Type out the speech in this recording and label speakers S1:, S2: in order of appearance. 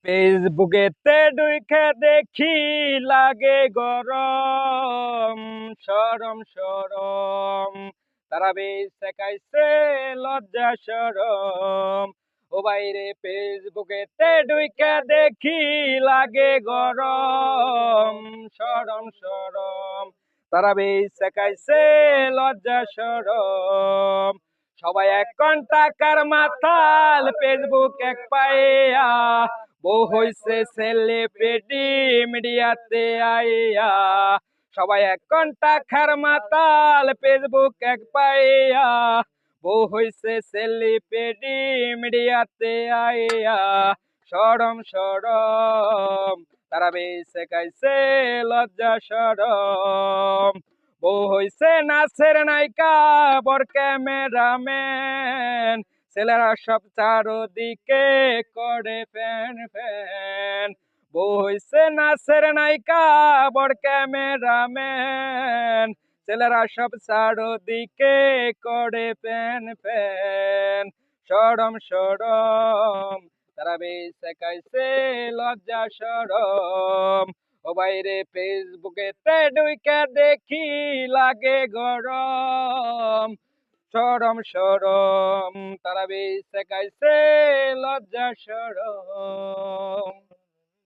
S1: ফেসবুকেতে ঢুইকা দেখি লাগে গরম, সরম সরম তারা বেশ দেখাইছে লজ্জা সরম। ও বাইরে ফেসবুকেতে ঢুইকা দেখি লাগে গরম, সরম সরম তারা বেশ দেখাইছে লজ্জা সরম। সবাই এখন টাকার মাথাল ফেসবুক এক পাইয়া, বউ হইছে সেলিব্রিটি মিডিয়াতে আইয়া। সবাই এখন টাকার মাতাল ফেসবুক এক পাইয়া, বউ হইছে সেলিব্রিটি মিডিয়াতে আইয়া। সরম সরম তারা বেশে খাইছে লজ্জা সরম। বউ হইছে নাচের নায়িকা বর ক্যামেরাম্যান, ছেলেরা সব চারদিকে করে ফ্যান ফ্যান। বউ হইছে নাচের নায়িকা বর ক্যামেরাম্যান, ছেলেরা সব চারদিকে করে ফ্যান ফ্যান। সরম সরম তারা বেশে খাইছে লজ্জা সরম। ও বাইরে ফেসবুকেতে ঢুইকা দেখি লাগে গরম, সরম সরম তারা বেশে খাইছে লজ্জা সরম।